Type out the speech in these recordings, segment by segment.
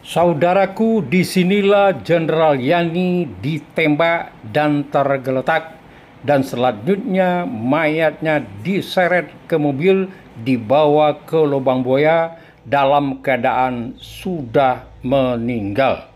Saudaraku, disinilah Jenderal Yani ditembak dan tergeletak, dan selanjutnya mayatnya diseret ke mobil, dibawa ke lubang buaya dalam keadaan sudah meninggal.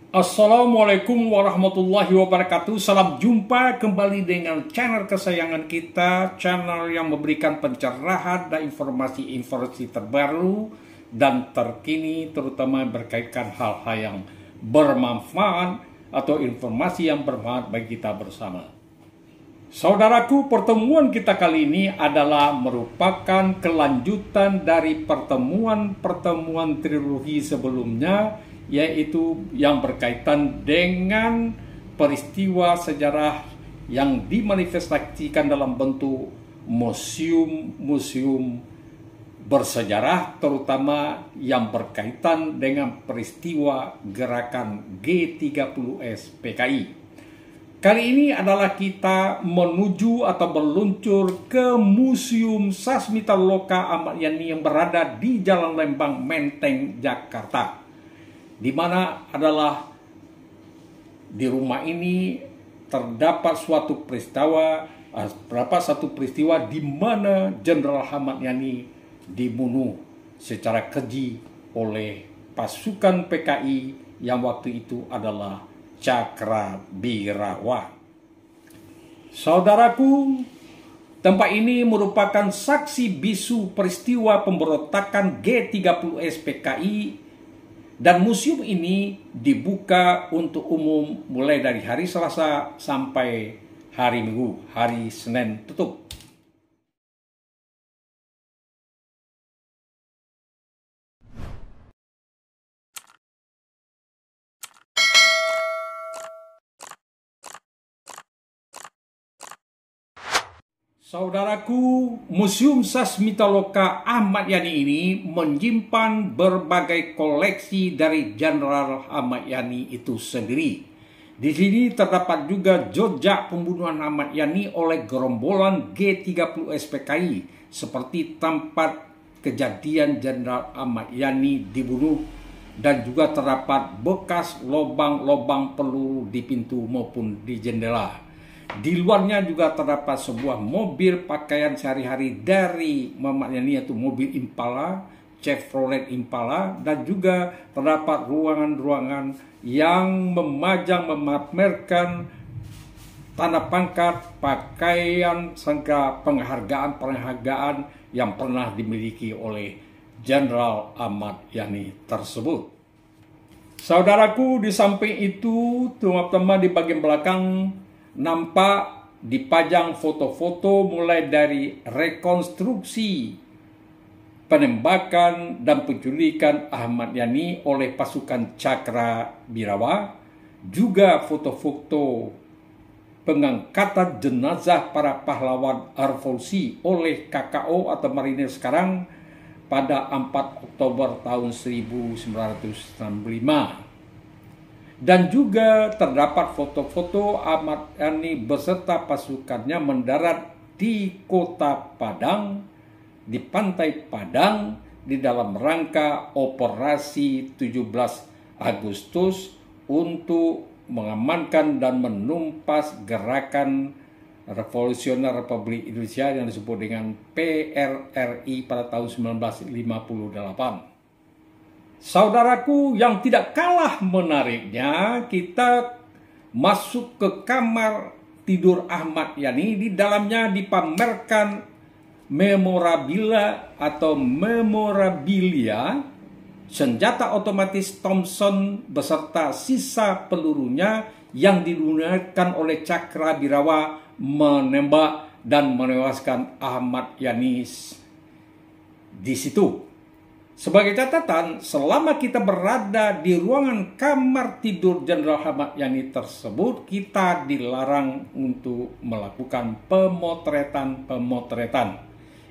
Assalamualaikum warahmatullahi wabarakatuh. Salam jumpa kembali dengan channel kesayangan kita, channel yang memberikan pencerahan dan informasi-informasi terbaru dan terkini, terutama berkaitan hal-hal yang bermanfaat atau informasi yang bermanfaat bagi kita bersama. Saudaraku, pertemuan kita kali ini adalah merupakan kelanjutan dari pertemuan trilogi sebelumnya, yaitu yang berkaitan dengan peristiwa sejarah yang dimanifestasikan dalam bentuk museum bersejarah, terutama yang berkaitan dengan peristiwa gerakan G30S PKI. Kali ini adalah kita menuju atau meluncur ke Museum Sasmitaloka Ahmad Yani yang berada di Jalan Lembang, Menteng, Jakarta. Di mana adalah di rumah ini terdapat satu peristiwa di mana Jenderal Ahmad Yani dibunuh secara keji oleh pasukan PKI yang waktu itu adalah Cakrawirawa. Saudaraku, tempat ini merupakan saksi bisu peristiwa pemberontakan G30S PKI. Dan museum ini dibuka untuk umum mulai dari hari Selasa sampai hari Minggu. Hari Senin tutup. Saudaraku, Museum Sasmitaloka Ahmad Yani ini menyimpan berbagai koleksi dari Jenderal Ahmad Yani itu sendiri. Di sini terdapat juga jejak pembunuhan Ahmad Yani oleh gerombolan G30S PKI, seperti tempat kejadian Jenderal Ahmad Yani dibunuh, dan juga terdapat bekas lubang-lubang peluru di pintu maupun di jendela. Di luarnya juga terdapat sebuah mobil pakaian sehari-hari dari Ahmad Yani, yaitu mobil Impala, Chevrolet Impala, dan juga terdapat ruangan-ruangan yang memamerkan tanda pangkat, pakaian, serta penghargaan yang pernah dimiliki oleh Jenderal Ahmad Yani tersebut. Saudaraku, di samping itu, teman-teman, di bagian belakang nampak dipajang foto-foto mulai dari rekonstruksi penembakan dan penculikan Ahmad Yani oleh pasukan Cakrawirawa, juga foto-foto pengangkatan jenazah para pahlawan revolusi oleh KKO atau marinir sekarang pada 4 Oktober tahun 1965. Dan juga terdapat foto-foto Ahmad Yani beserta pasukannya mendarat di kota Padang, di pantai Padang, di dalam rangka operasi 17 Agustus untuk mengamankan dan menumpas gerakan Revolusioner Republik Indonesia yang disebut dengan PRRI pada tahun 1958. Saudaraku, yang tidak kalah menariknya, kita masuk ke kamar tidur Ahmad Yani. Di dalamnya dipamerkan memorabilia senjata otomatis Thompson beserta sisa pelurunya yang digunakan oleh Cakrawirawa menembak dan menewaskan Ahmad Yani di situ. Sebagai catatan, selama kita berada di ruangan kamar tidur Jenderal Ahmad Yani tersebut, kita dilarang untuk melakukan pemotretan.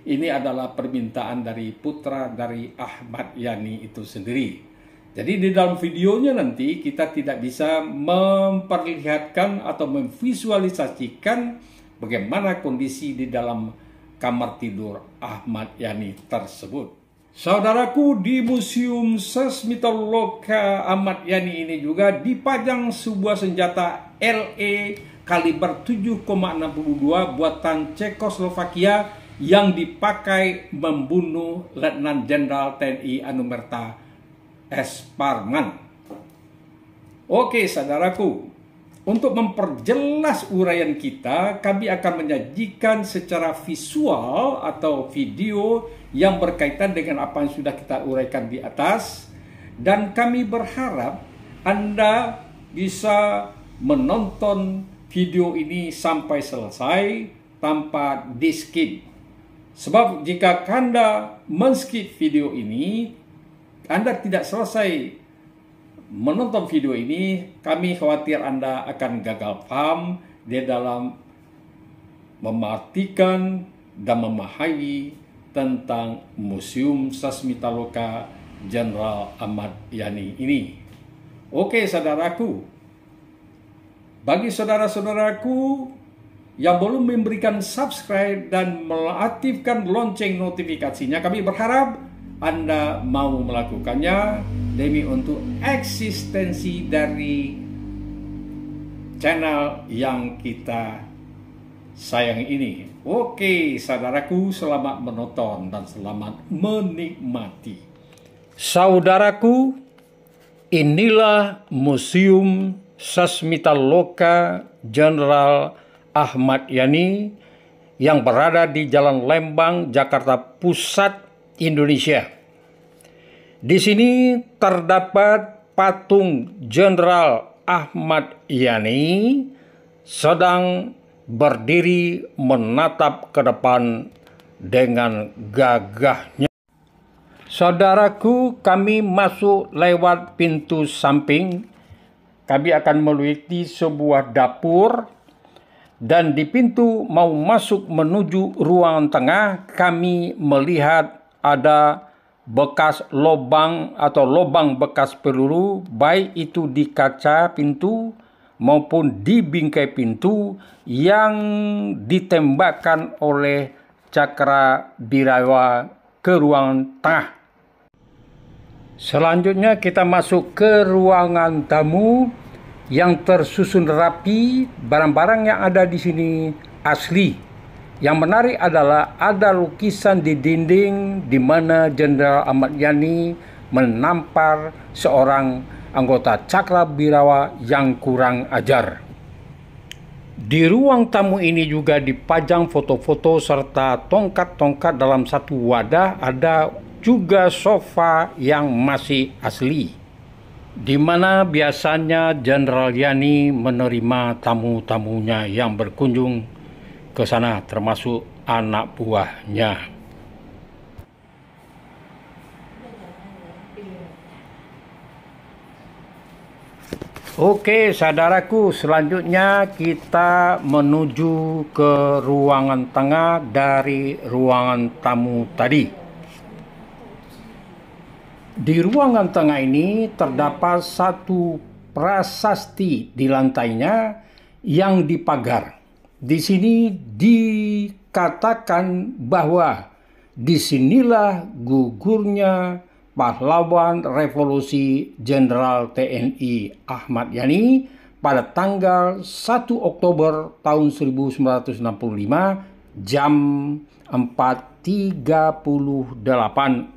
Ini adalah permintaan dari putra dari Ahmad Yani itu sendiri. Jadi di dalam videonya nanti kita tidak bisa memperlihatkan atau memvisualisasikan bagaimana kondisi di dalam kamar tidur Ahmad Yani tersebut. Saudaraku, di Museum Seismoloka Ahmad Yani ini juga dipajang sebuah senjata LE kaliber 7,62 buatan Cekoslovakia yang dipakai membunuh Letnan Jenderal TNI Anumerta S. Parman. Oke, saudaraku, untuk memperjelas uraian kita, kami akan menyajikan secara visual atau video yang berkaitan dengan apa yang sudah kita uraikan di atas, dan kami berharap Anda bisa menonton video ini sampai selesai tanpa di-skip. Sebab jika Anda men-skip video ini, Anda tidak selesai menonton video ini, kami khawatir Anda akan gagal paham di dalam memartikan dan memahami tentang Museum Seismoloka Jenderal Ahmad Yani ini. Oke, saudaraku, bagi saudara-saudaraku yang belum memberikan subscribe dan mengaktifkan lonceng notifikasinya, kami berharap Anda mau melakukannya demi untuk eksistensi dari channel yang kita sayang ini. Oke, saudaraku, selamat menonton dan selamat menikmati. Saudaraku, inilah Museum Seismoloka Jenderal Ahmad Yani yang berada di Jalan Lembang, Jakarta Pusat, Indonesia. Di sini terdapat patung Jenderal Ahmad Yani sedang berdiri menatap ke depan dengan gagahnya. Saudaraku, kami masuk lewat pintu samping. Kami akan melewati sebuah dapur, dan di pintu mau masuk menuju ruangan tengah, kami melihat ada bekas lubang atau lubang bekas peluru, baik itu di kaca pintu maupun di bingkai pintu yang ditembakkan oleh Cakrawirawa ke ruangan tengah. Selanjutnya kita masuk ke ruangan tamu yang tersusun rapi. Barang-barang yang ada di sini asli. Yang menarik adalah ada lukisan di dinding di mana Jenderal Ahmad Yani menampar seorang anggota Cakrawirawa yang kurang ajar. Di ruang tamu ini juga dipajang foto-foto serta tongkat-tongkat dalam satu wadah. Ada juga sofa yang masih asli, di mana biasanya Jenderal Yani menerima tamu-tamunya yang berkunjung ke sana, termasuk anak buahnya. Oke, saudaraku, selanjutnya kita menuju ke ruangan tengah dari ruangan tamu tadi. Di ruangan tengah ini terdapat satu prasasti di lantainya yang dipagar. Di sini dikatakan bahwa disinilah gugurnya pahlawan revolusi Jenderal TNI Ahmad Yani pada tanggal 1 Oktober tahun 1965 jam 4.38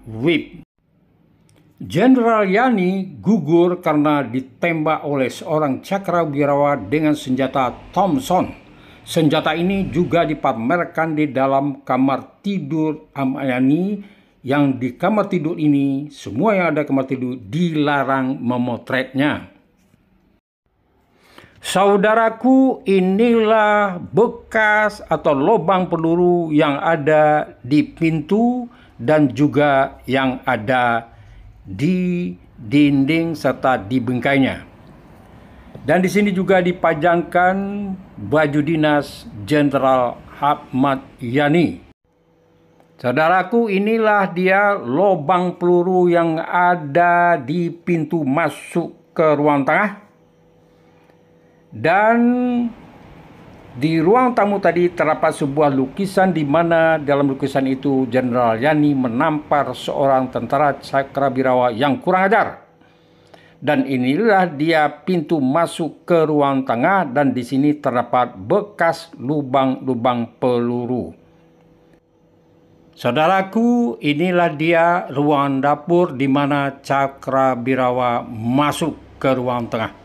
WIB. Jenderal Yani gugur karena ditembak oleh seorang Cakrawirawa dengan senjata Thompson. Senjata ini juga dipamerkan di dalam kamar tidur Ahmad Yani, yang di kamar tidur ini semua yang ada kamar tidur dilarang memotretnya. Saudaraku, inilah bekas atau lubang peluru yang ada di pintu dan juga yang ada di dinding serta di bingkainya. Dan di sini juga dipajangkan baju dinas Jenderal Ahmad Yani. Saudaraku, inilah dia lubang peluru yang ada di pintu masuk ke ruang tengah. Dan di ruang tamu tadi terdapat sebuah lukisan di mana dalam lukisan itu Jenderal Yani menampar seorang tentara Cakrawirawa yang kurang ajar. Dan inilah dia pintu masuk ke ruang tengah, dan di sini terdapat bekas lubang-lubang peluru. Saudaraku, inilah dia ruang dapur di mana Cakrawirawa masuk ke ruang tengah.